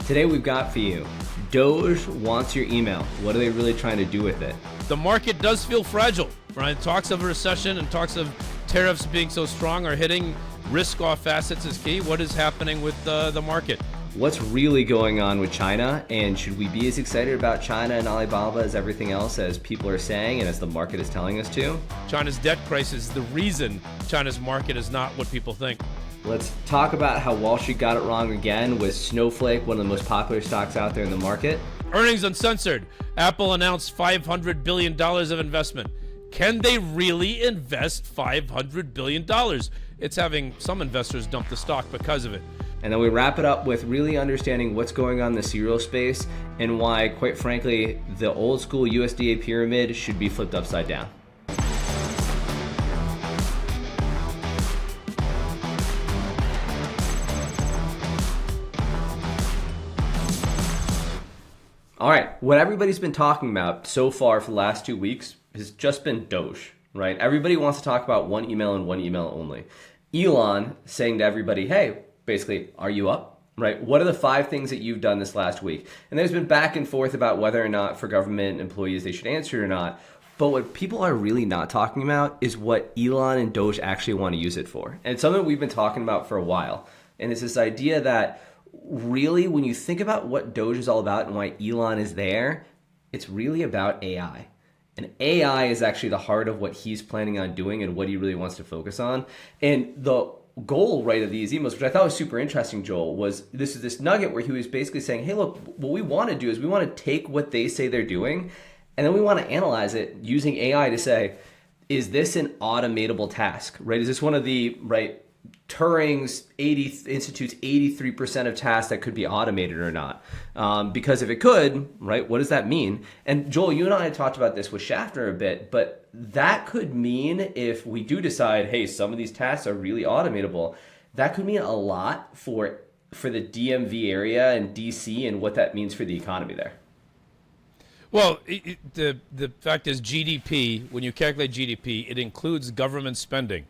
Today we've got for you, DOGE wants your email. What are they really trying to do with it? The market does feel fragile, right? Talks of a recession and talks of tariffs being so strong are hitting risk-off assets is key. What is happening with the market? What's really going on with China, and should we be as excited about China and Alibaba as everything else as people are saying and as the market is telling us to? China's debt crisis is the reason China's market is not what people think. Let's talk about how Wall Street got it wrong again with Snowflake, one of the most popular stocks out there in the market. Earnings uncensored. Apple announced $500 billion of investment. Can they really invest $500 billion? It's having some investors dump the stock because of it. And then we wrap it up with really understanding what's going on in the cereal space and why, quite frankly, the old school USDA pyramid should be flipped upside down. All right, what everybody's been talking about so far for the last 2 weeks has just been DOGE, right? Everybody wants to talk about one email and one email only. Elon saying to everybody, hey, basically, are you up, right? What are the 5 things that you've done this last week? And there's been back and forth about whether or not for government employees they should answer it or not. But what people are really not talking about is what Elon and DOGE actually want to use it for. And it's something we've been talking about for a while. And it's this idea that really, when you think about what DOGE is all about and why Elon is there, it's really about AI. And AI is actually the heart of what he's planning on doing and what he really wants to focus on. And the goal, right, of these emails, which I thought was super interesting, Joel, was this nugget where he was basically saying, hey, look, what we want to do is we want to take what they say they're doing, and then we want to analyze it using AI to say, is this an automatable task, right? Is this one of the, right, Turing's Institute's 83% of tasks that could be automated or not? Because if it could, right, what does that mean? And Joel, you and I had talked about this with Schaffner a bit, but that could mean if we do decide, hey, some of these tasks are really automatable, that could mean a lot for the DMV area and DC and what that means for the economy there. Well, the fact is GDP, when you calculate GDP, it includes government spending.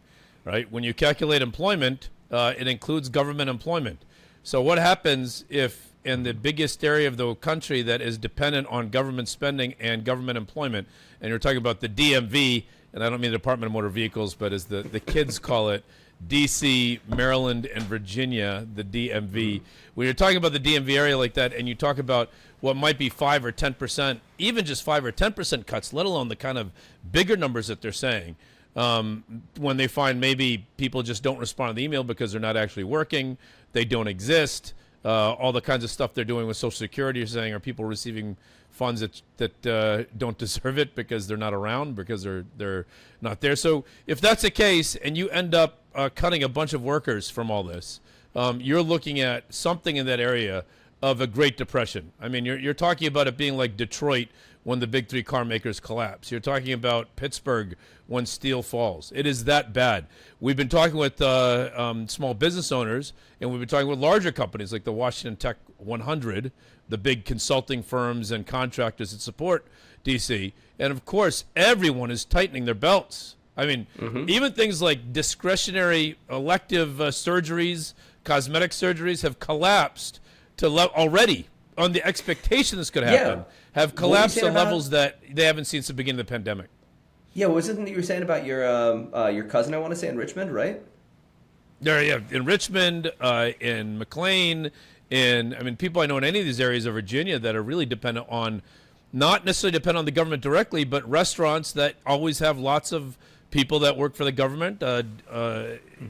Right? When you calculate employment, it includes government employment. So what happens if in the biggest area of the country that is dependent on government spending and government employment, and you're talking about the DMV, and I don't mean the Department of Motor Vehicles, but as the kids call it, DC, Maryland, and Virginia, the DMV. When you're talking about the DMV area like that, and you talk about what might be 5 or 10%, even just 5 or 10% cuts, let alone the kind of bigger numbers that they're saying, when they find maybe people just don't respond to the email because they're not actually working, they don't exist, all the kinds of stuff they're doing with Social Security, you're saying, are people receiving funds that don't deserve it because they're not around, because they're not there. So if that's the case and you end up cutting a bunch of workers from all this, you're looking at something in that area of a Great Depression. I mean, you're talking about it being like Detroit when the big 3 car makers collapse. You're talking about Pittsburgh when steel falls. It is that bad. We've been talking with small business owners, and we've been talking with larger companies like the Washington Tech 100, the big consulting firms and contractors that support DC. And of course, everyone is tightening their belts. I mean, even things like discretionary elective surgeries, cosmetic surgeries have collapsed to already on the expectation this could happen, have collapsed to levels that they haven't seen since the beginning of the pandemic. Yeah, what was it that you were saying about your cousin, I want to say, in Richmond, right? Yeah, in Richmond, in McLean, people I know in any of these areas of Virginia that are really dependent on, not necessarily dependent on the government directly, but restaurants that always have lots of people that work for the government.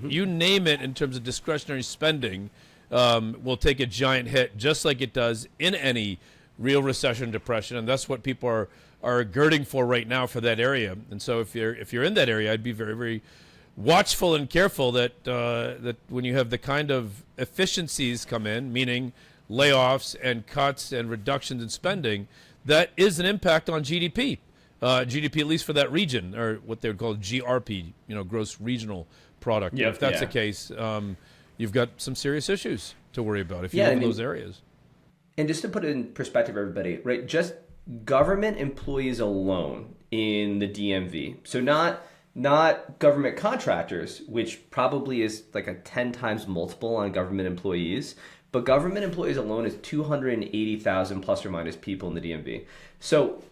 You name it in terms of discretionary spending, will take a giant hit, just like it does in any real recession, depression, and that's what people are girding for right now for that area. And so if you're in that area, I'd be very, very watchful and careful that that when you have the kind of efficiencies come in, meaning layoffs and cuts and reductions in spending, that is an impact on GDP. GDP, at least for that region, or what they would call GRP, gross regional product. Yep, if that's the case, you've got some serious issues to worry about if you live in those areas. And just to put it in perspective, everybody, right? Just government employees alone in the DMV. So not government contractors, which probably is like a 10 times multiple on government employees, but government employees alone is 280,000 plus or minus people in the DMV. So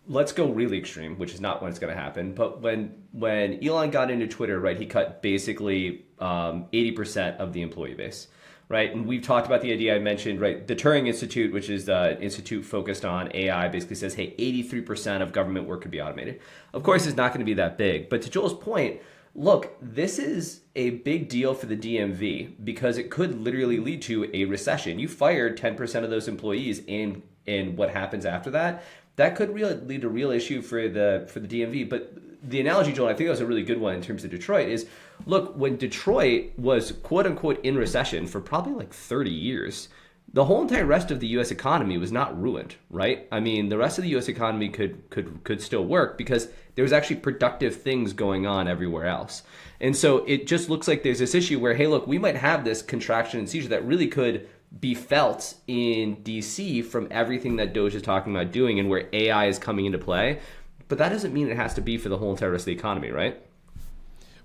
let's go really extreme, which is not when it's going to happen. But when Elon got into Twitter, right, he cut basically 80% of the employee base. Right, and we've talked about the idea I mentioned, right? The Turing Institute, which is the institute focused on AI, basically says, hey, 83% of government work could be automated. Of course, it's not going to be that big. But to Joel's point, look, this is a big deal for the DMV because it could literally lead to a recession. You fired 10% of those employees, and what happens after that, that could really lead to a real issue for the DMV. But the analogy, Joel, I think that was a really good one in terms of Detroit, is look, when Detroit was quote unquote in recession for probably like 30 years, the whole entire rest of the US economy was not ruined, right? I mean, the rest of the US economy could still work because there was actually productive things going on everywhere else. And so it just looks like there's this issue where, hey, look, we might have this contraction and seizure that really could be felt in DC from everything that DOGE is talking about doing and where AI is coming into play. But that doesn't mean it has to be for the whole entire rest of the economy, right?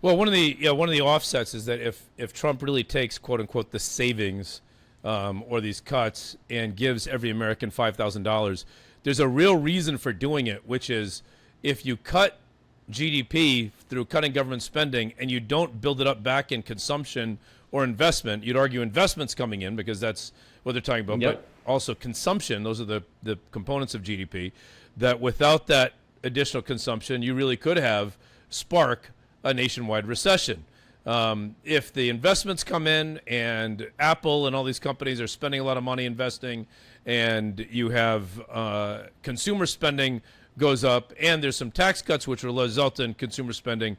Well, one of the offsets is that if Trump really takes quote unquote the savings or these cuts and gives every American $5,000, there's a real reason for doing it, which is if you cut GDP through cutting government spending and you don't build it up back in consumption or investment, you'd argue investment's coming in because that's what they're talking about, Yep. but also consumption, those are the components of GDP, that without that additional consumption, you really could have spark a nationwide recession. If the investments come in and Apple and all these companies are spending a lot of money investing and you have consumer spending goes up and there's some tax cuts which will result in consumer spending,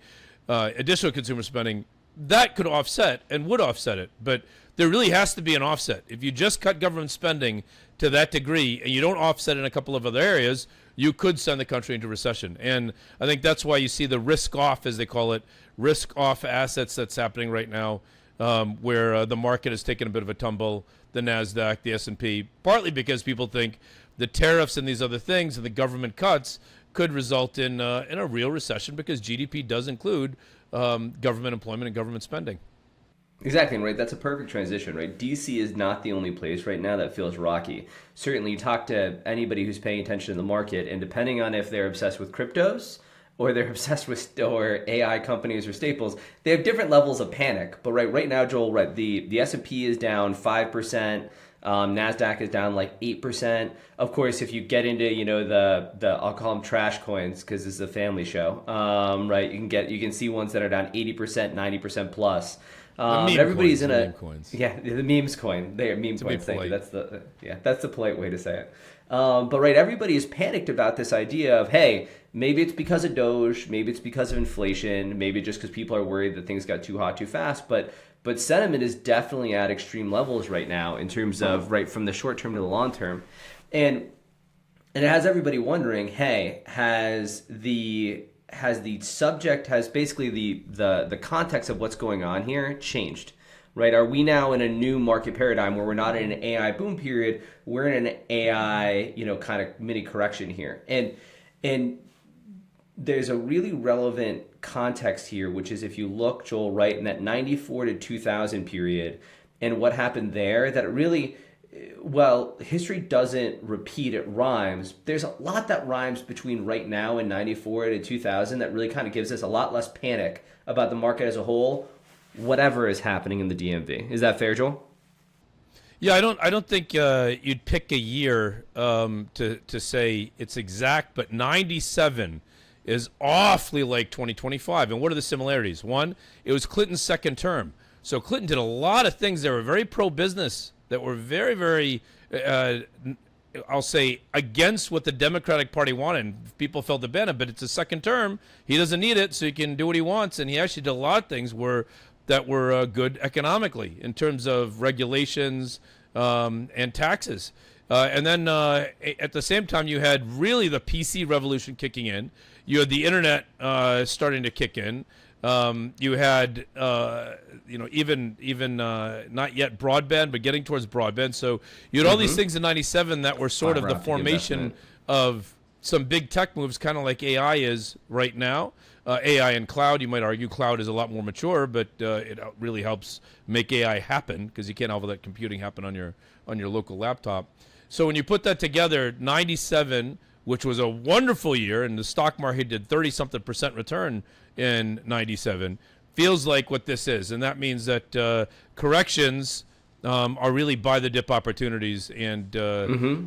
additional consumer spending, that could offset and would offset it. But there really has to be an offset. If you just cut government spending to that degree and you don't offset in a couple of other areas, you could send the country into recession. And I think that's why you see the risk off, as they call it, risk off assets that's happening right now, where the market has taken a bit of a tumble, the NASDAQ, the S&P, partly because people think the tariffs and these other things and the government cuts could result in a real recession because GDP does include government employment and government spending. Exactly, right? That's a perfect transition, right? DC is not the only place right now that feels rocky. Certainly, you talk to anybody who's paying attention to the market, and depending on if they're obsessed with cryptos or they're obsessed with or AI companies or staples, they have different levels of panic. But right now, Joel, right, the S&P is down 5%. NASDAQ is down like 8%. Of course, if you get into, the I'll call them trash coins because this is a family show, right? You can see ones that are down 80%, 90% plus. Everybody's in a coins. Yeah, the memes coin. They're meme coins. Thank you. Polite. That's the polite way to say it. But right, everybody is panicked about this idea of, hey, maybe it's because of DOGE, maybe it's because of inflation, maybe just because people are worried that things got too hot too fast. But sentiment is definitely at extreme levels right now in terms of right from the short term to the long term, and it has everybody wondering, hey, has basically the context of what's going on here changed, right? Are we now in a new market paradigm where we're not in an AI boom period, we're in an AI, kind of mini correction here, and there's a really relevant context here, which is if you look, Joel, right in that 94 to 2000 period and what happened there, that it really, well, history doesn't repeat, it rhymes. There's a lot that rhymes between right now and 94 to 2000 that really kind of gives us a lot less panic about the market as a whole, whatever is happening in the DMV. Is that fair, Joel? Yeah, I don't think you'd pick a year to say it's exact, but 97 is awfully like 2025. And what are the similarities? One, it was Clinton's second term. So Clinton did a lot of things that were very pro-business, that were very, very, I'll say, against what the Democratic Party wanted. People felt the benefit, but it's a second term. He doesn't need it, so he can do what he wants. And he actually did a lot of things that were good economically in terms of regulations and taxes. And then at the same time, you had really the PC revolution kicking in. You had the internet starting to kick in. You had, even not yet broadband, but getting towards broadband. So you had all these things in 97 that were sort of the formation of some big tech moves, kind of like AI is right now. AI and cloud, you might argue cloud is a lot more mature, but it really helps make AI happen because you can't have all that computing happen on your local laptop. So when you put that together, 97, which was a wonderful year, and the stock market did 30-something% return in 97, feels like what this is. And that means that corrections are really buy the dip opportunities. And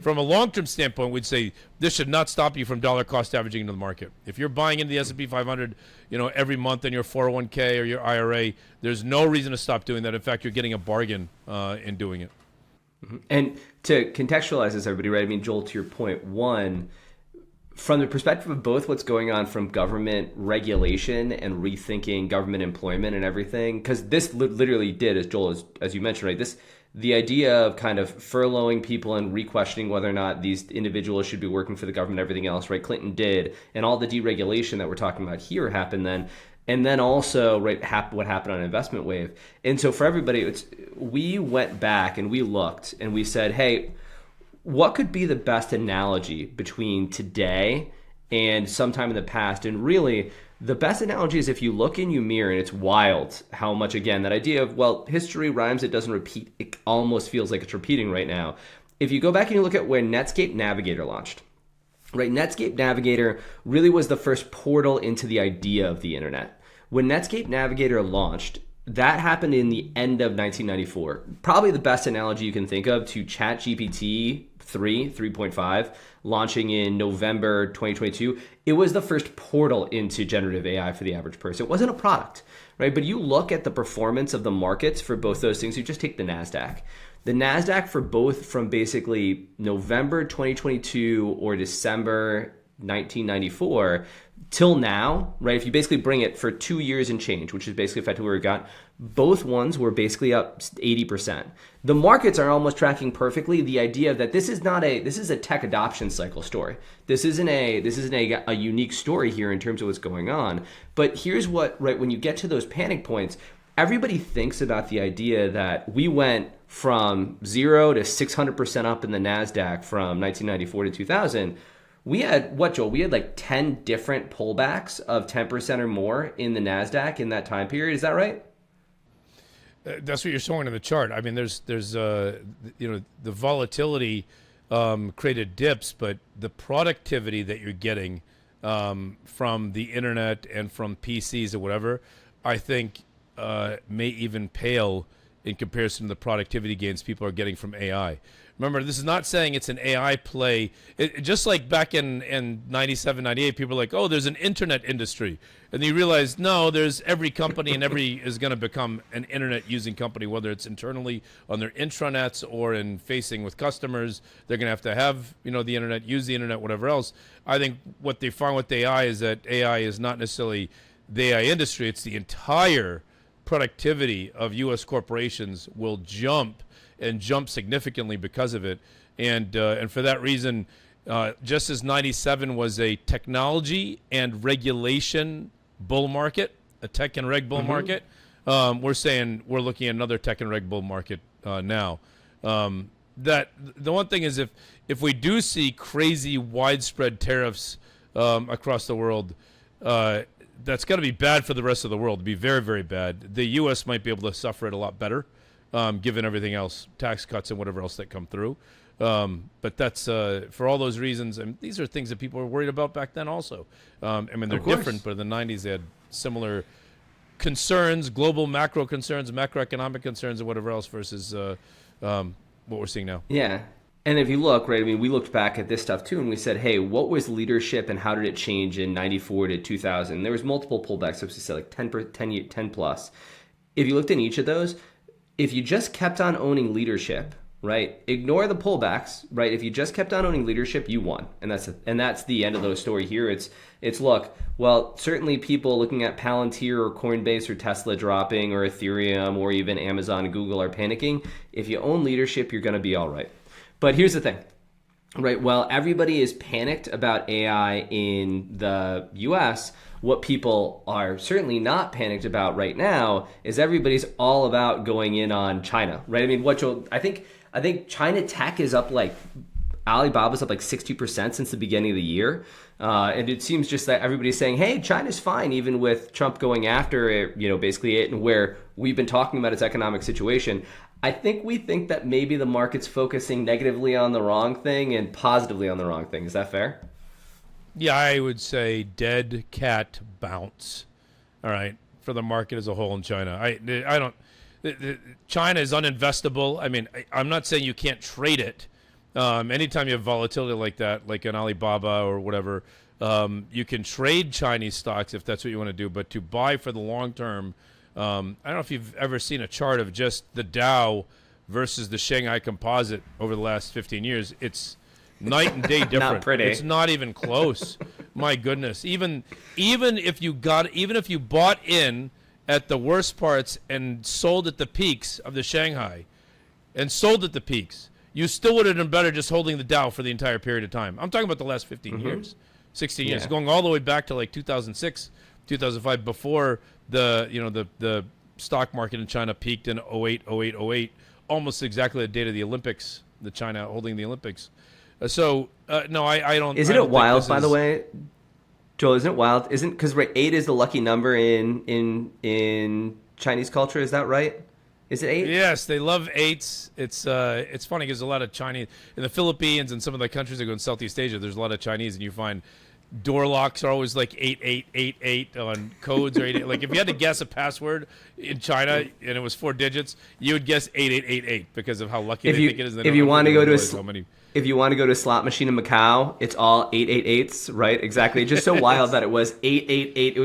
from a long-term standpoint, we'd say this should not stop you from dollar cost averaging into the market. If you're buying into the S&P 500, every month in your 401k or your IRA, there's no reason to stop doing that. In fact, you're getting a bargain in doing it. And to contextualize this, everybody, right? I mean, Joel, to your point, one, from the perspective of both what's going on from government regulation and rethinking government employment and everything, because this literally did, as Joel, as you mentioned, right, the idea of kind of furloughing people and re-questioning whether or not these individuals should be working for the government, everything else, right, Clinton did, and all the deregulation that we're talking about here happened then. And then also, right, what happened on Investment Wave. And so for everybody, we went back and we looked and we said, hey, what could be the best analogy between today and sometime in the past? And really, the best analogy is if you look and you mirror, and it's wild how much, again, that idea of, well, history rhymes, it doesn't repeat. It almost feels like it's repeating right now. If you go back and you look at when Netscape Navigator launched, right, Netscape Navigator really was the first portal into the idea of the internet. When Netscape Navigator launched, that happened in the end of 1994. Probably the best analogy you can think of to ChatGPT 3.5, launching in November 2022. It was the first portal into generative AI for the average person. It wasn't a product, right? But you look at the performance of the markets for both those things. You just take the NASDAQ. The NASDAQ for both from basically November 2022 or December 1994 till now, right? If you basically bring it for 2 years and change, which is basically effectively where we got, both ones were basically up 80%. The markets are almost tracking perfectly. The idea that this is a tech adoption cycle story. This isn't a unique story here in terms of what's going on. But here's what, right, when you get to those panic points, everybody thinks about the idea that we went from 0 to 600% up in the NASDAQ from 1994 to 2000. We had, what, Joel? We had like 10 different pullbacks of 10% or more in the NASDAQ in that time period. Is that right? That's what you're showing in the chart. I mean, there's the volatility created dips, but the productivity that you're getting from the internet and from PCs or whatever, I think may even pale in comparison to the productivity gains people are getting from AI. Remember, this is not saying it's an AI play. Just like back in 97, 98, people were like, oh, there's an internet industry. And you realize, no, there's every company and every is going to become an internet using company, whether it's internally on their intranets or in facing with customers. They're going to have the internet, use the internet, whatever else. I think what they find with AI is that AI is not necessarily the AI industry. It's the entire productivity of U.S. corporations will jump significantly because of it, and for that reason, just as 97 was a technology and regulation bull market, a tech and reg bull market, we're saying we're looking at another tech and reg bull market now. That the one thing is if we do see crazy widespread tariffs across the world, that's going to be bad for the rest of the world. It'd be very, very bad. The U.S. might be able to suffer it a lot better. Given everything else, tax cuts and whatever else that come through. But that's for all those reasons. And these are things that people were worried about back then also. I mean, they're different, but in the 90s they had similar concerns, global macro concerns, macroeconomic concerns, and whatever else versus what we're seeing now. Yeah. And if you look, right, I mean, we looked back at this stuff too, and we said, hey, what was leadership and how did it change in 94 to 2000? There was multiple pullbacks, so to say, like 10 plus. If you looked in each of those, if you just kept on owning leadership, right, ignore the pullbacks, right? If you just kept on owning leadership, you won, and that's the end of the story here. It's look, well, certainly people looking at Palantir or Coinbase or Tesla dropping or Ethereum or even Amazon and Google are panicking. If you own leadership, you're going to be all right. But here's the thing, right? Well, everybody is panicked about AI in the U.S. What people are certainly not panicked about right now is everybody's all about going in on China, right? I mean, I think China tech is up like Alibaba's up like 60% since the beginning of the year. And it seems just that everybody's saying, hey, China's fine, even with Trump going after it, basically it, and where we've been talking about its economic situation. I think we think that maybe the market's focusing negatively on the wrong thing and positively on the wrong thing. Is that fair? Yeah, I would say dead cat bounce. All right, for the market as a whole in China. I don't. China is uninvestable. I mean, I'm not saying you can't trade it. Anytime you have volatility like that, like an Alibaba or whatever, you can trade Chinese stocks if that's what you want to do. But to buy for the long term, I don't know if you've ever seen a chart of just the Dow versus the Shanghai Composite over the last 15 years. It's night and day different. Not pretty. It's not even close. My goodness. Even if you bought in at the worst parts and sold at the peaks of the Shanghai, and sold at the peaks, you still would have done better just holding the Dow for the entire period of time. I'm talking about the last 15 years, 16 years, going all the way back to like 2006, 2005, before the stock market in China peaked in 08, almost exactly the date of the Olympics, the China holding the Olympics. No, I don't. Isn't it wild, by the way, Joel? Isn't it wild? Isn't because 8 is the lucky number in Chinese culture? Is that right? Is it 8? Yes, they love 8s. It's funny because a lot of Chinese in the Philippines and some of the countries that go in Southeast Asia. There's a lot of Chinese, and you find door locks are always like 8888 on codes or 88. Like if you had to guess a password in China and it was 4 digits, you would guess 8888 because of how lucky they think it is. If you want to go to if you want to go to a slot machine in Macau, it's all 888s, right? Exactly. It's just so wild that it was 888. It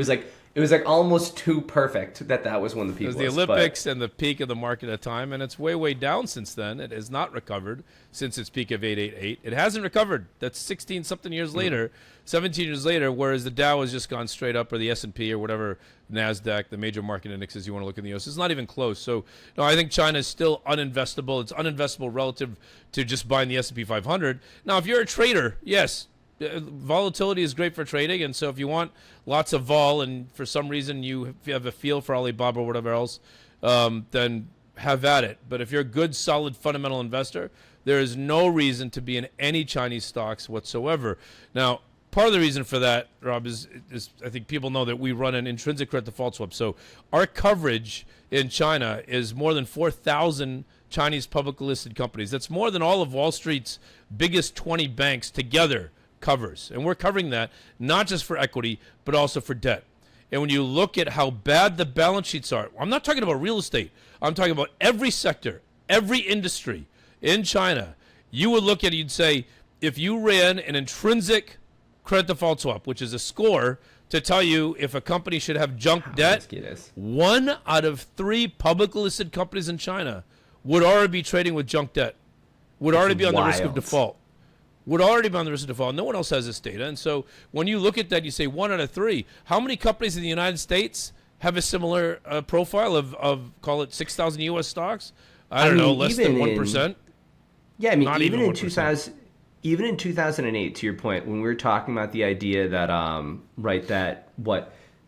was like almost too perfect that was when the peak was. It was the Olympics and the peak of the market at the time, and it's way down since then. It has not recovered since its peak of 888. It hasn't recovered. That's 16-something years later, 17 years later, whereas the Dow has just gone straight up, or the S&P or whatever, NASDAQ, the major market indexes you want to look in the U.S. It's not even close. So, no, I think China is still uninvestable. It's uninvestable relative to just buying the S&P 500. Now, if you're a trader, yes, volatility is great for trading, and so if you want lots of vol and for some reason you have a feel for Alibaba or whatever else, then have at it. But if you're a good, solid, fundamental investor, there is no reason to be in any Chinese stocks whatsoever. Now, part of the reason for that, Rob, is I think people know that we run an intrinsic credit default swap. So our coverage in China is more than 4,000 Chinese publicly listed companies. That's more than all of Wall Street's biggest 20 banks together covers. And we're covering that not just for equity, but also for debt. And when you look at how bad the balance sheets are, I'm not talking about real estate. I'm talking about every sector, every industry in China. You would look at it, you'd say, if you ran an intrinsic credit default swap, which is a score to tell you if a company should have junk debt, 1 out of 3 publicly listed companies in China would already be trading with junk debt, would already be on the risk of default. Would already be on the risk of default. No one else has this data. And so when you look at that, you say 1 out of 3. How many companies in the United States have a similar profile of call it 6,000 U.S. stocks? I don't know, less than 1%? Yeah, I mean, even in 2008, to your point, when we were talking about the idea that,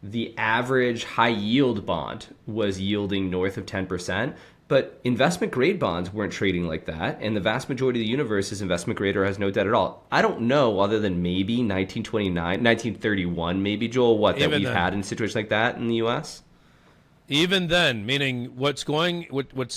the average high yield bond was yielding north of 10%, but investment grade bonds weren't trading like that, and the vast majority of the universe is investment grade or has no debt at all. I don't know, other than maybe 1929, 1931, maybe, Joel, that we've had in situations like that in the U.S.? Even then, meaning what's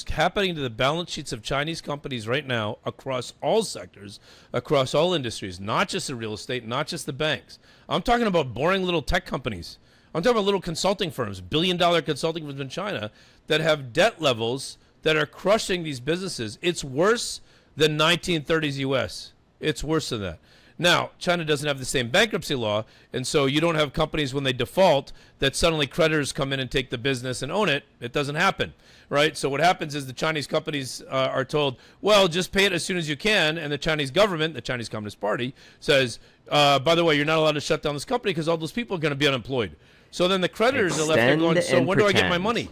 happening to the balance sheets of Chinese companies right now across all sectors, across all industries, not just the real estate, not just the banks. I'm talking about boring little tech companies. I'm talking about little consulting firms, billion-dollar consulting firms in China that have debt levels that are crushing these businesses. It's worse than 1930s U.S. It's worse than that. Now, China doesn't have the same bankruptcy law, and so you don't have companies when they default that suddenly creditors come in and take the business and own it. It doesn't happen, right? So what happens is the Chinese companies are told, well, just pay it as soon as you can, and the Chinese government, the Chinese Communist Party, says, by the way, you're not allowed to shut down this company because all those people are going to be unemployed. So then the creditors are left there going, so when do I get my money?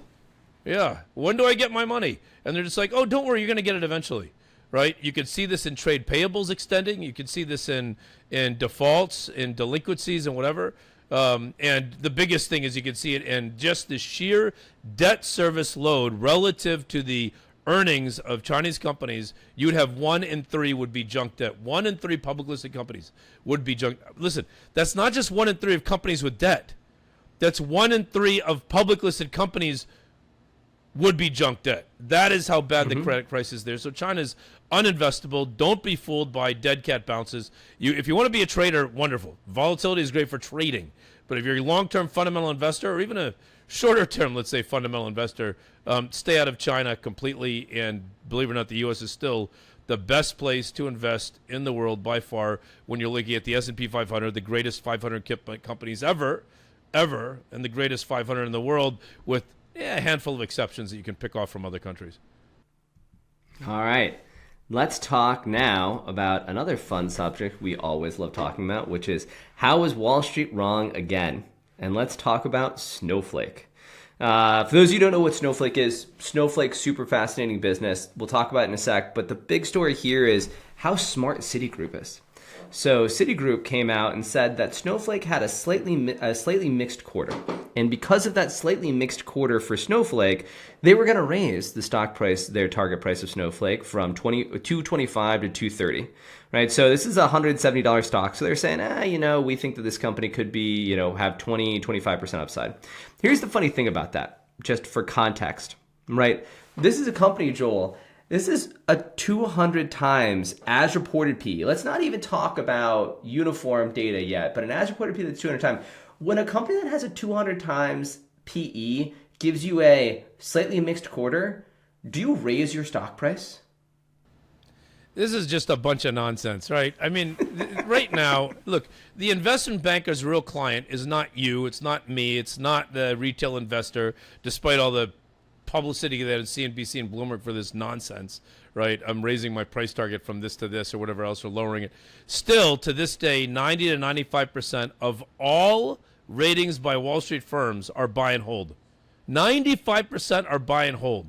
Yeah, when do I get my money? And they're just like, oh, don't worry, you're going to get it eventually, right? You can see this in trade payables extending. You can see this in defaults, in delinquencies and whatever. And the biggest thing is you can see it in just the sheer debt service load relative to the earnings of Chinese companies, you'd have 1 in 3 would be junk debt. 1 in 3 public listed companies would be junk. Listen, that's not just 1 in 3 of companies with debt. That's 1 in 3 of public listed companies would be junk debt. That is how bad the credit crisis is there. So China's uninvestable. Don't be fooled by dead cat bounces. If you want to be a trader, wonderful. Volatility is great for trading. But if you're a long-term fundamental investor or even a shorter-term, let's say, fundamental investor, stay out of China completely. And believe it or not, the U.S. is still the best place to invest in the world by far when you're looking at the S&P 500, the greatest 500 companies ever, and the greatest 500 in the world with a handful of exceptions that you can pick off from other countries. All right. Let's talk now about another fun subject we always love talking about, which is how was Wall Street wrong again? And let's talk about Snowflake. For those of you who don't know what Snowflake is, Snowflake's super fascinating business. We'll talk about it in a sec. But the big story here is how smart Citigroup is. So Citigroup came out and said that Snowflake had a slightly mixed quarter. And because of that slightly mixed quarter for Snowflake, they were going to raise the stock price, their target price of Snowflake, from $225 to $230. Right? So this is a $170 stock. So they're saying, we think that this company could be, have 25% upside. Here's the funny thing about that, just for context, right? This is a company, Joel. This is a 200 times as reported PE. Let's not even talk about uniform data yet, but an as reported PE that's 200 times. When a company that has a 200 times PE gives you a slightly mixed quarter, do you raise your stock price? This is just a bunch of nonsense, right? I mean, right now, look, the investment banker's real client is not you. It's not me. It's not the retail investor, despite all the publicity that CNBC and Bloomberg for this nonsense, right? I'm raising my price target from this to this or whatever else, or lowering it. Still, to this day, 90 to 95% of all ratings by Wall Street firms are buy and hold. 95% are buy and hold.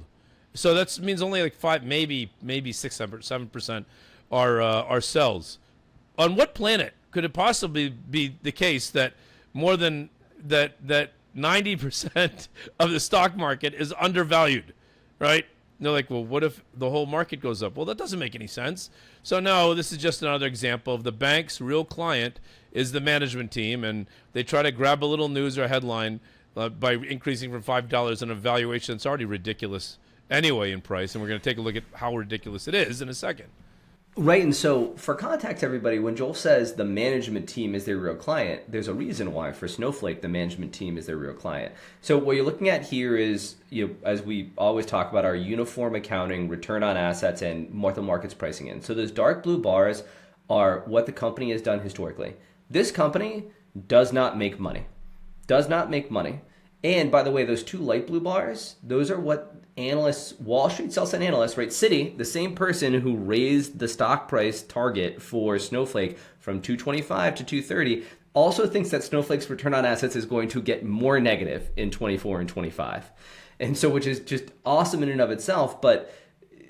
So that means only like 5, maybe 6, 7% are sells. On what planet could it possibly be the case that more than that 90% of the stock market is undervalued, right? And they're like, well, what if the whole market goes up? Well, that doesn't make any sense. So no, this is just another example of the bank's real client is the management team, and they try to grab a little news or headline by increasing from $5 in a valuation that's already ridiculous anyway in price. And we're going to take a look at how ridiculous it is in a second. Right, and so for context, everybody, when Joel says the management team is their real client, there's a reason why for Snowflake the management team is their real client. So what you're looking at here is, as we always talk about, our uniform accounting, return on assets, and what the market's pricing in. So those dark blue bars are what the company has done historically. This company does not make money. Does not make money. And by the way, those two light blue bars, those are what analysts, Wall Street sell-side analysts, right? Citi, the same person who raised the stock price target for Snowflake from 225 to 230, also thinks that Snowflake's return on assets is going to get more negative in 24 and 25. And so, which is just awesome in and of itself. But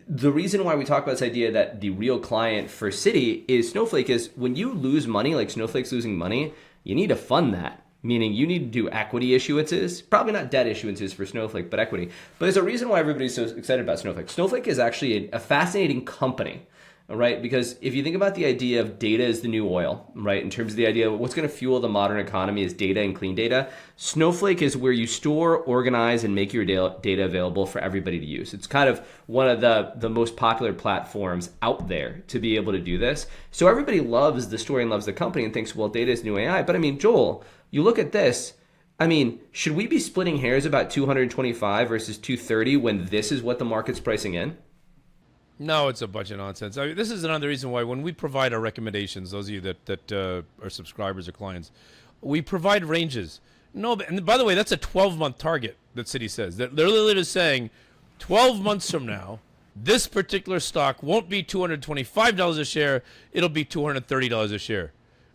the reason why we talk about this idea that the real client for Citi is Snowflake is when you lose money, like Snowflake's losing money, you need to fund that. Meaning you need to do equity issuances, probably not debt issuances for Snowflake, but equity. But there's a reason why everybody's so excited about Snowflake. Snowflake is actually a fascinating company, right? Because if you think about the idea of data is the new oil, right? In terms of the idea of what's going to fuel the modern economy is data and clean data. Snowflake is where you store, organize, and make your data available for everybody to use. It's kind of one of the most popular platforms out there to be able to do this. So everybody loves the story and loves the company and thinks, well, data is new AI. But I mean, Joel, you look at this, I mean, should we be splitting hairs about 225 versus 230 when this is what the market's pricing in? No, it's a bunch of nonsense. I mean, this is another reason why when we provide our recommendations, those of you that are subscribers or clients, we provide ranges. No, and by the way, that's a 12-month target that Citi says. That they're literally just saying 12 months from now, this particular stock won't be $225 a share, it'll be $230 a share.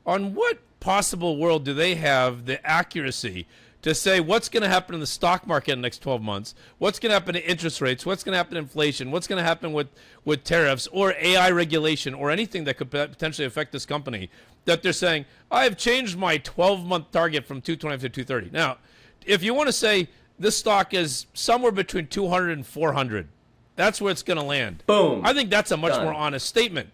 On what possible world do they have the accuracy to say what's going to happen in the stock market in the next 12 months, what's going to happen to interest rates, what's going to happen to inflation, what's going to happen with tariffs or AI regulation or anything that could potentially affect this company, that they're saying, I've changed my 12-month target from 220 to 230. Now, if you want to say this stock is somewhere between 200 and 400, That's where it's going to land. Boom. I think that's a much Done. more honest statement.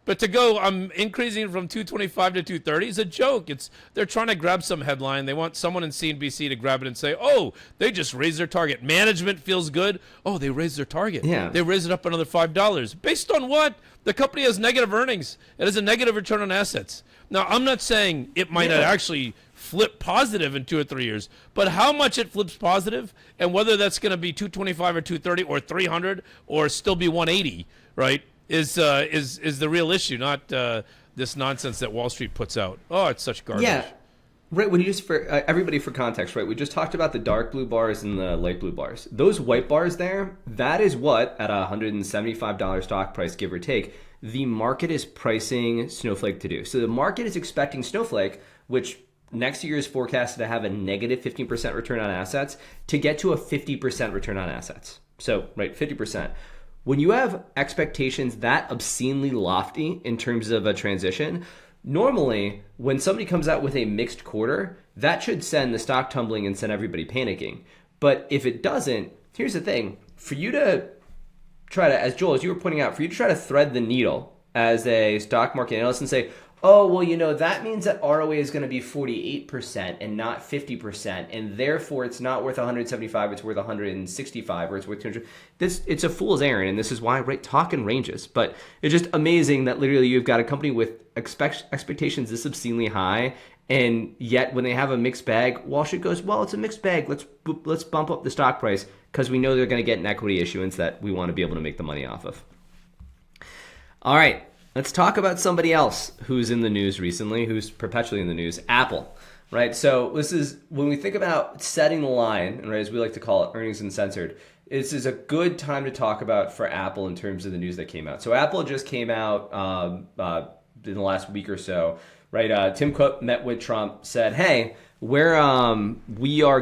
But to go, I'm increasing it from 225 to 230 is a joke. They're trying to grab some headline. They want someone in CNBC to grab it and say, oh, they just raised their target. Management feels good. Oh, they raised their target. Yeah. They raised it up another $5. Based on what? The company has negative earnings. It has a negative return on assets. Now, I'm not saying it might not actually flip positive in 2 or 3 years, but how much it flips positive and whether that's going to be 225 or 230 or 300 or still be 180, right? Is the real issue, not this nonsense that Wall Street puts out. Oh, it's such garbage. Yeah, right. When you just for everybody for context, right? We just talked about the dark blue bars and the light blue bars. Those white bars there, that is what at a $175 stock price, give or take, the market is pricing Snowflake to do. So the market is expecting Snowflake, which next year is forecasted to have a negative 15% return on assets, to get to a 50% return on assets. So, right, 50%. When you have expectations that obscenely lofty in terms of a transition, normally when somebody comes out with a mixed quarter, that should send the stock tumbling and send everybody panicking. But if it doesn't, here's the thing. For you to try to, as Joel, as you were pointing out, for you to try to thread the needle as a stock market analyst and say, oh, well, that means that ROA is going to be 48% and not 50%, and therefore it's not worth 175, it's worth 165, or it's worth 200. It's a fool's errand, and this is why, right, talk in ranges. But it's just amazing that literally you've got a company with expectations this obscenely high, and yet when they have a mixed bag, Wall Street goes, well, it's a mixed bag. Let's bump up the stock price because we know they're going to get an equity issuance that we want to be able to make the money off of. All right. Let's talk about somebody else who's in the news recently, who's perpetually in the news, Apple, right? So this is, when we think about setting the line, right, as we like to call it, earnings uncensored, this is a good time to talk about for Apple in terms of the news that came out. So Apple just came out in the last week or so, right? Tim Cook met with Trump, said, hey, we are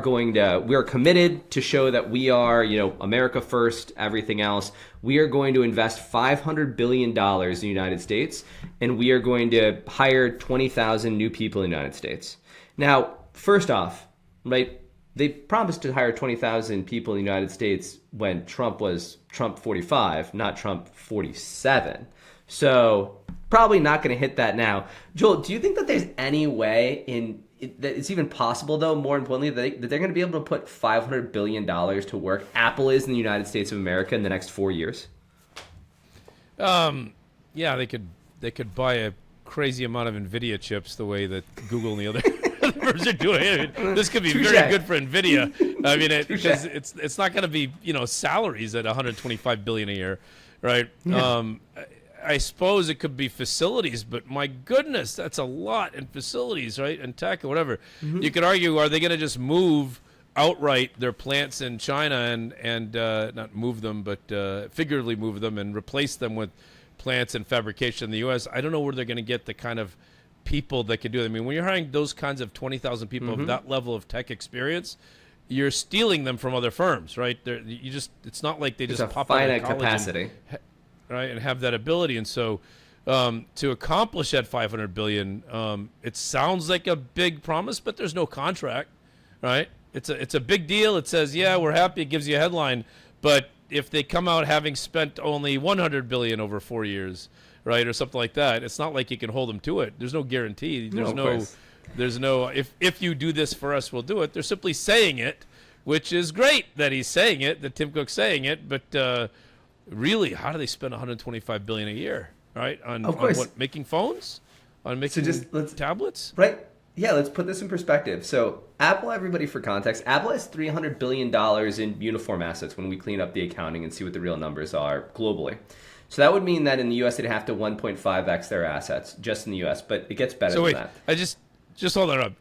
committed to show that we are, America first, everything else. We are going to invest $500 billion in the United States, and we are going to hire 20,000 new people in the United States. Now, first off, right, they promised to hire 20,000 people in the United States when Trump was Trump 45, not Trump 47. So probably not going to hit that now. Joel, do you think that there's any way that it's even possible, though, more importantly, that they're going to be able to put $500 billion to work, Apple is in the United States of America, in the next 4 years? Yeah, they could buy a crazy amount of NVIDIA chips the way that Google and the other firms are doing it. This could be very good for NVIDIA. I mean, because it's not going to be, salaries at $125 billion a year, right? Yeah. I suppose it could be facilities, but my goodness, that's a lot in facilities, right? And tech or whatever. Mm-hmm. You could argue, are they going to just move outright their plants in China and not move them, but figuratively move them and replace them with plants and fabrication in the U.S.? I don't know where they're going to get the kind of people that can do it. I mean, when you're hiring those kinds of 20,000 people of that level of tech experience, you're stealing them from other firms, right? It's not like they just pop out of college capacity. Right, and have that ability. And so to accomplish that $500 billion, it sounds like a big promise, but there's no contract, right? It's a big deal. It says, yeah, we're happy. It gives you a headline. But if they come out having spent only $100 billion over 4 years, right, or something like that, it's not like you can hold them to it. There's no guarantee. There's no if you do this for us, we'll do it. They're simply saying it, which is great that he's saying it, that Tim Cook's saying it, but really, how do they spend $125 billion a year, right? On what, making phones? On making tablets? Right. Yeah, let's put this in perspective. So Apple, everybody for context, Apple has $300 billion in uniform assets when we clean up the accounting and see what the real numbers are globally. So that would mean that in the U.S. they'd have to 1.5x their assets just in the U.S., but it gets better than that. I just hold that up.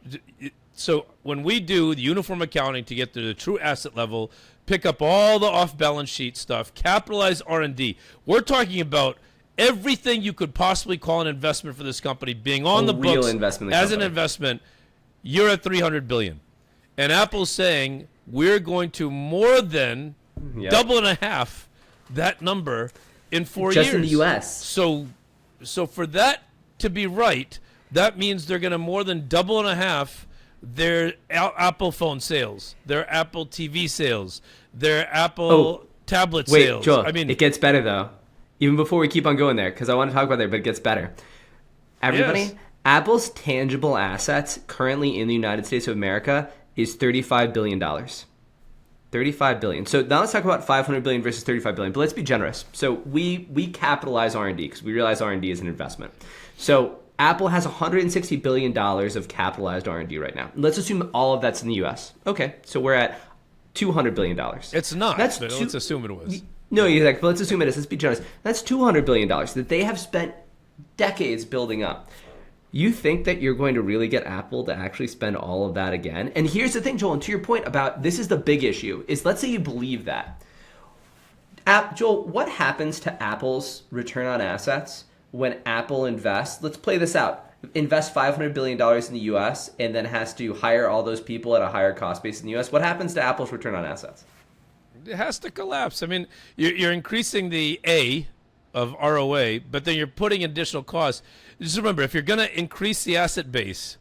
So when we do the uniform accounting to get to the true asset level, pick up all the off-balance sheet stuff, capitalize R&D, we're talking about everything you could possibly call an investment for this company being on the books as an investment. You're at $300 billion. And Apple's saying we're going to more than double and a half that number in 4 years. Just in the U.S. So for that to be right, that means they're going to more than double and a half their Apple phone sales, their Apple TV sales, their Apple tablet Wait, sales. Joel, I mean, it gets better though. Even before we keep on going there, because I want to talk about there, but it gets better. Everybody, Yes. Apple's tangible assets currently in the United States of America is $35 billion. $35 billion. So now let's talk about $500 billion versus $35 billion, but let's be generous. So we capitalize R&D because we realize R&D is an investment. So Apple has $160 billion of capitalized R&D right now. Let's assume all of that's in the U.S. Okay, so we're at $200 billion. it's not. That's But two- let's assume it was. No, exactly. But let's assume it is. Let's be generous. That's $200 billion that they have spent decades building up. You think that you're going to really get Apple to actually spend all of that again? And here's the thing, Joel, and to your point about this is the big issue, is let's say you believe that. Joel, what happens to Apple's return on assets when Apple invests? Let's play this out. Invest $500 billion in the U.S. and then has to hire all those people at a higher cost base in the U.S. What happens to Apple's return on assets? It has to collapse. I mean, you're increasing the A of ROA, but then you're putting additional costs. Just remember, if you're going to increase the asset base,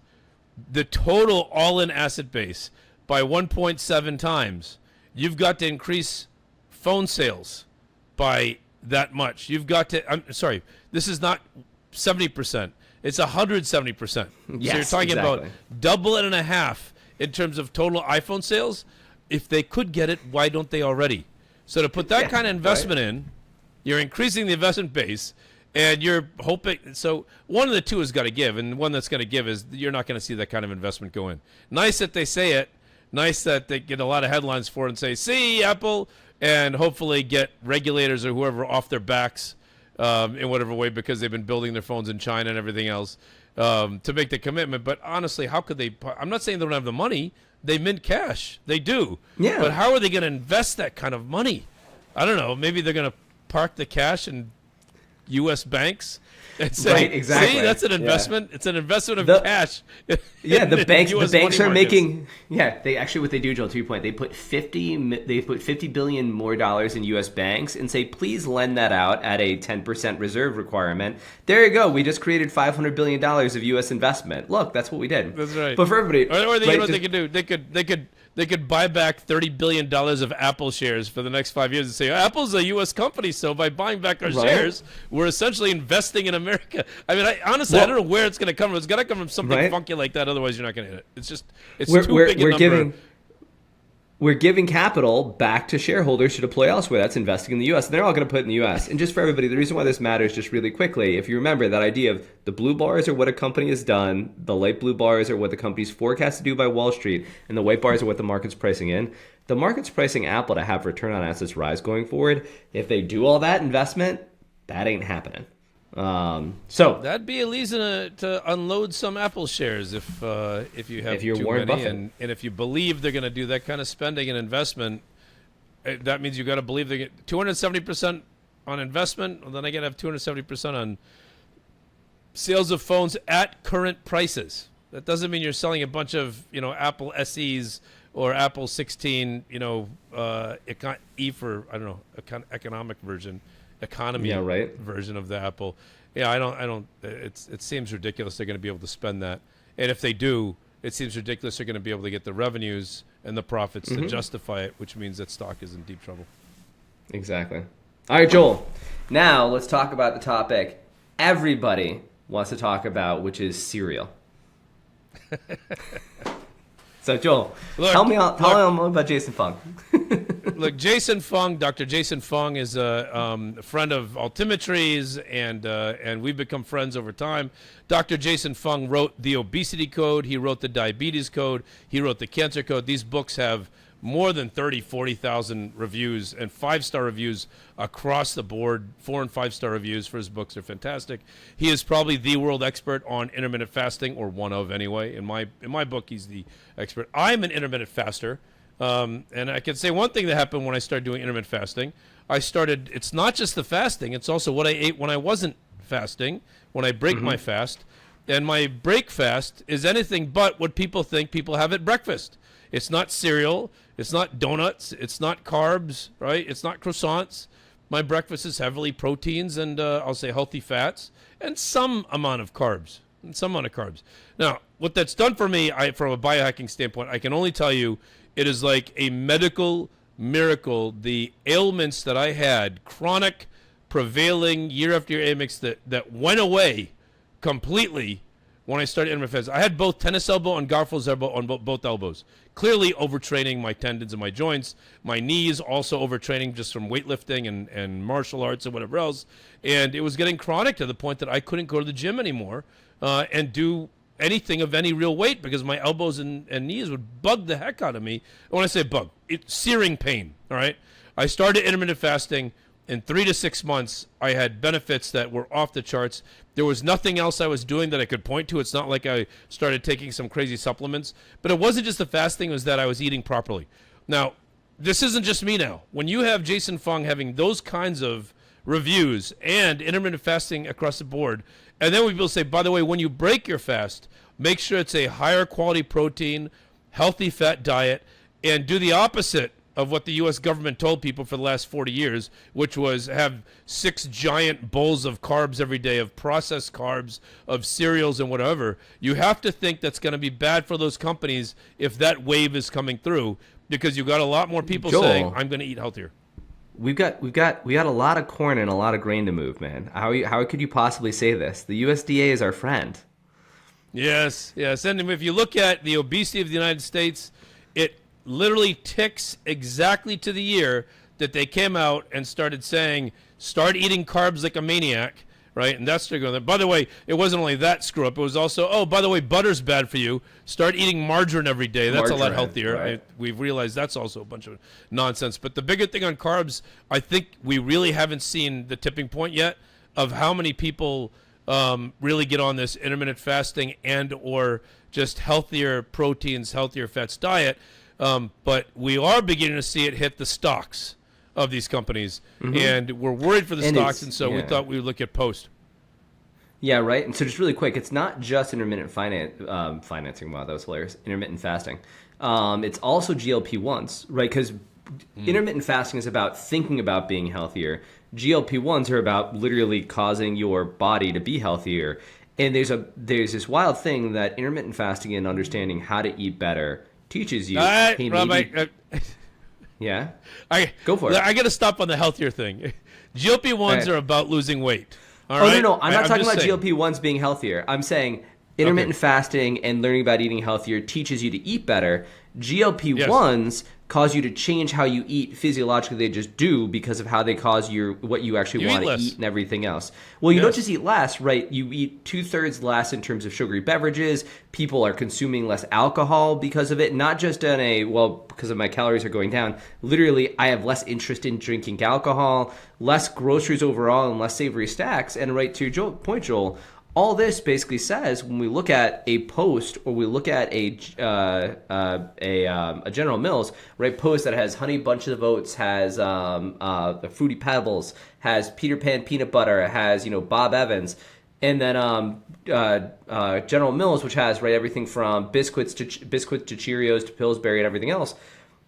the total all-in asset base by 1.7 times, you've got to increase phone sales by that much. You've got to, I'm sorry, this is not 70%. It's 170%. So Yes, you're talking about exactly. double and a half in terms of total iPhone sales. If they could get it, why don't they already? So to put that Yeah, kind of investment in, you're increasing the investment base, and you're hoping. So one of the two has got to give, and one that's going to give is you're not going to see that kind of investment go in. Nice that they say it. Nice that they get a lot of headlines for it and say, see, Apple, and hopefully get regulators or whoever off their backs in whatever way because they've been building their phones in China and everything else to make the commitment. But honestly, how could they? I'm not saying they don't have the money. They mint cash. They do. Yeah. But how are they going to invest that kind of money? I don't know. Maybe they're going to park the cash in U.S. banks and say, Right, exactly. see, that's an Yeah. investment. It's an investment of The- cash. Yeah, the in banks US are money markets. making. Yeah, they actually what they do, Joel. To your point, they put $50 billion more dollars in U.S. banks and say, please lend that out at a 10% reserve requirement. There you go. We just created $500 billion of U.S. investment. Look, that's what we did. That's right. But for everybody, Or they, right, you know what just- they could do? They could buy back $30 billion of Apple shares for the next 5 years and say, Apple's a U.S. company, so by buying back our Right. shares, we're essentially investing in America. I mean, honestly, I don't know where it's going to come from. It's got to come from something Right. funky like that. Otherwise, you're not going to hit it. It's just, it's we're, too we're, big a we're number. We're giving capital back to shareholders to deploy elsewhere. That's investing in the U.S. And they're all going to put it in the U.S. And just for everybody, the reason why this matters, just really quickly, if you remember that idea of the blue bars are what a company has done, the light blue bars are what the company's forecast to do by Wall Street, and the white bars are what the market's pricing in. The market's pricing Apple to have return on assets rise going forward. If they do all that investment, that ain't happening. So That'd be a reason to unload some Apple shares if you have If you're too Warren many, Buffett. and if you believe they're going to do that kind of spending and investment, that means you got to believe they get 270% on investment. Well, then I got to have 270% on sales of phones at current prices. That doesn't mean you're selling a bunch of Apple SEs or Apple 16 E for I don't know economic version. Economy Yeah, right. version of the Apple. Yeah, I don't. It seems ridiculous they're going to be able to spend that, and if they do, it seems ridiculous they're going to be able to get the revenues and the profits to justify it, which means that stock is in deep trouble. Exactly. All right, Joel. Now let's talk about the topic everybody wants to talk about, which is cereal. So, Joel, tell me all about Jason Fung. Look, Jason Fung, Dr. Jason Fung is a friend of Altimetry's, and we've become friends over time. Dr. Jason Fung wrote the Obesity Code. He wrote the Diabetes Code. He wrote the Cancer Code. These books have more than 40,000 reviews and 5-star reviews across the board. 4- and 5-star reviews for his books are fantastic. He is probably the world expert on intermittent fasting, or one of anyway. In my book, he's the expert. I'm an intermittent faster. And I can say one thing that happened when I started doing intermittent fasting. It's not just the fasting, it's also what I ate when I wasn't fasting, when I break my fast. And my break fast is anything but what people think people have at breakfast. It's not cereal, it's not donuts, it's not carbs, right? It's not croissants. My breakfast is heavily proteins and I'll say healthy fats and some amount of carbs. Now, what that's done for me, from a biohacking standpoint, I can only tell you, it is like a medical miracle the ailments that I had, chronic, prevailing, year after year ailments that went away completely when I started intermittent fasting. I had both tennis elbow and Garfield's elbow on both elbows. Clearly overtraining my tendons and my joints. My knees also overtraining just from weightlifting and martial arts and whatever else. And it was getting chronic to the point that I couldn't go to the gym anymore and do anything of any real weight because my elbows and knees would bug the heck out of me. When I say bug, it's searing pain, all right? I started intermittent fasting. In 3 to 6 months, I had benefits that were off the charts. There was nothing else I was doing that I could point to. It's not like I started taking some crazy supplements. But it wasn't just the fasting, it was that I was eating properly. Now, this isn't just me now. When you have Jason Fung having those kinds of reviews and intermittent fasting across the board, and then we will say, by the way, when you break your fast, make sure it's a higher quality protein, healthy fat diet, and do the opposite of what the U.S. government told people for the last 40 years, which was have 6 giant bowls of carbs every day, of processed carbs, of cereals and whatever. You have to think that's going to be bad for those companies if that wave is coming through, because you've got a lot more people Joel, saying, I'm going to eat healthier. We got a lot of corn and a lot of grain to move, man. How could you possibly say this? The USDA is our friend. Yes. And if you look at the obesity of the United States, it literally ticks exactly to the year that they came out and started saying, start eating carbs like a maniac, right? And that's going. By the way, it wasn't only that screw up. It was also, oh, by the way, butter's bad for you. Start eating margarine every day. That's a lot healthier. Right. We've realized that's also a bunch of nonsense. But the bigger thing on carbs, I think we really haven't seen the tipping point yet of how many people really get on this intermittent fasting and or just healthier proteins, healthier fats diet. But we are beginning to see it hit the stocks of these companies, and we're worried for the stocks, and so we thought we would look at Post. Yeah, right. And so just really quick, it's not just intermittent financing. Wow, that was hilarious. Intermittent fasting. It's also GLP-1s, right? Because intermittent fasting is about thinking about being healthier. GLP-1s are about literally causing your body to be healthier. And there's this wild thing that intermittent fasting and understanding how to eat better teaches you. Hey, Rob, yeah, go for it. I got to stop on the healthier thing. GLP-1s are about losing weight. All right? right? No, I'm not talking about saying. GLP-1s being healthier. I'm saying intermittent fasting and learning about eating healthier teaches you to eat better. GLP-1s cause you to change how you eat physiologically. They just do because of how they cause what you actually want to eat and everything else. Well, you don't just eat less, right? You eat 2/3 less in terms of sugary beverages. People are consuming less alcohol because of it, not just because of my calories are going down. Literally, I have less interest in drinking alcohol, less groceries overall, and less savory snacks. And right to your point, Joel, all this basically says when we look at a Post or we look at a General Mills, right? Post that has Honey Bunches of Oats, has the Fruity Pebbles, has Peter Pan peanut butter, has Bob Evans, and then General Mills, which has everything from biscuits to Cheerios to Pillsbury and everything else.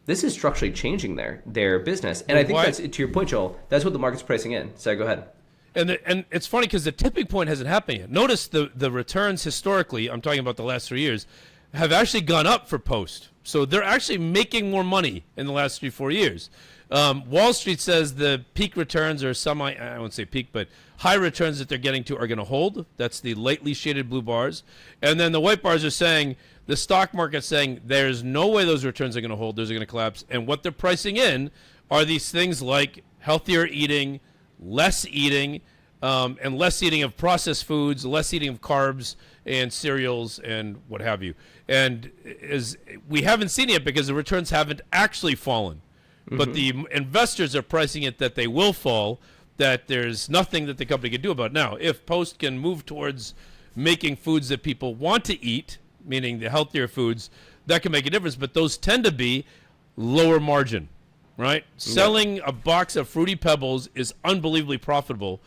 This is structurally changing their business, and I think that's to your point, Joel. That's what the market's pricing in. So go ahead. And it's funny because the tipping point hasn't happened yet. Notice the returns historically, I'm talking about the last 3 years, have actually gone up for Post. So they're actually making more money in the last 3-4 years. Wall Street says the peak returns are I won't say peak, but high returns that they're getting to are going to hold. That's the lightly shaded blue bars. And then the white bars are saying, the stock market's saying there's no way those returns are going to hold. Those are going to collapse. And what they're pricing in are these things like healthier eating, less eating, and less eating of processed foods, less eating of carbs and cereals and what have you. And we haven't seen it because the returns haven't actually fallen. But the investors are pricing it that they will fall, that there's nothing that the company can do about it. Now, if Post can move towards making foods that people want to eat, meaning the healthier foods, that can make a difference. But those tend to be lower margin. Right? Yeah. Selling a box of Fruity Pebbles is unbelievably profitable,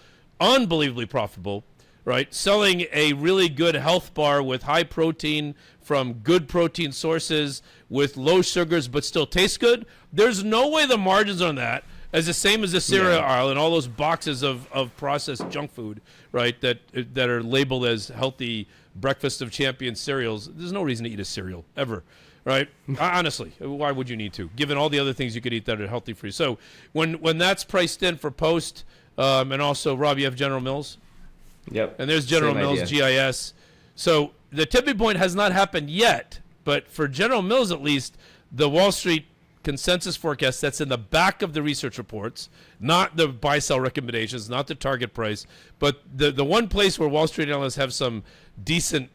right? Selling a really good health bar with high protein from good protein sources with low sugars but still tastes good, there's no way the margins on that is the same as the cereal aisle and all those boxes of processed junk food, right, that are labeled as healthy breakfast of champions cereals. There's no reason to eat a cereal, ever. right? Honestly, why would you need to? Given all the other things you could eat that are healthy for you. So when that's priced in for Post, and also, Rob, you have General Mills? Yep. And there's General Same Mills, idea. GIS. So the tipping point has not happened yet, but for General Mills at least, the Wall Street consensus forecast that's in the back of the research reports, not the buy-sell recommendations, not the target price, but the one place where Wall Street analysts have some decent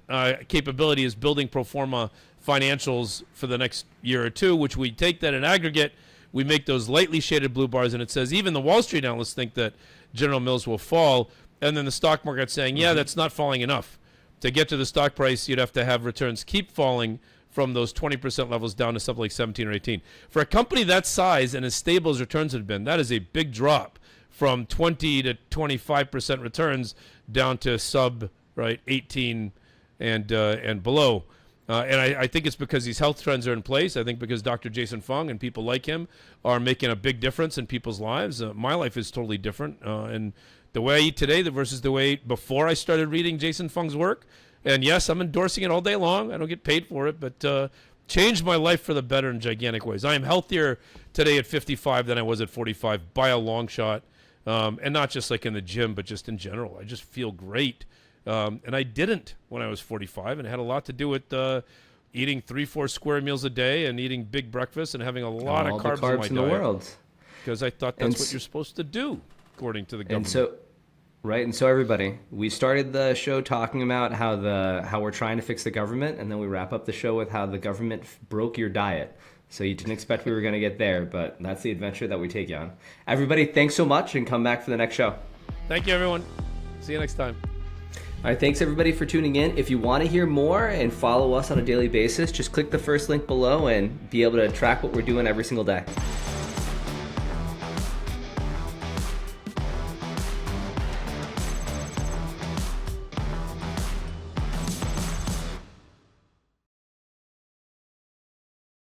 capability is building pro forma financials for the next year or two, which we take that in aggregate, we make those lightly shaded blue bars, and it says even the Wall Street analysts think that General Mills will fall, and then the stock market saying, yeah, that's not falling enough. To get to the stock price, you'd have to have returns keep falling from those 20% levels down to something like 17 or 18. For a company that size and as stable as returns have been, that is a big drop from 20 to 25% returns down to sub 18 and below. And I think it's because these health trends are in place. I think because Dr. Jason Fung and people like him are making a big difference in people's lives. My life is totally different. And the way I eat today versus the way I ate before I started reading Jason Fung's work. And yes, I'm endorsing it all day long. I don't get paid for it, but changed my life for the better in gigantic ways. I am healthier today at 55 than I was at 45 by a long shot. And not just like in the gym, but just in general. I just feel great. And I didn't when I was 45, and it had a lot to do with eating 3-4 square meals a day and eating big breakfast and having a lot All of the carbs carbs in my in the diet. world. Because I thought that's what you're supposed to do, according to the government. And so everybody, we started the show talking about how we're trying to fix the government, and then we wrap up the show with how the government broke your diet. So you didn't expect we were going to get there, but that's the adventure that we take you on. Everybody, thanks so much, and come back for the next show. Thank you, everyone. See you next time. All right, thanks everybody for tuning in. If you want to hear more and follow us on a daily basis, just click the first link below and be able to track what we're doing every single day.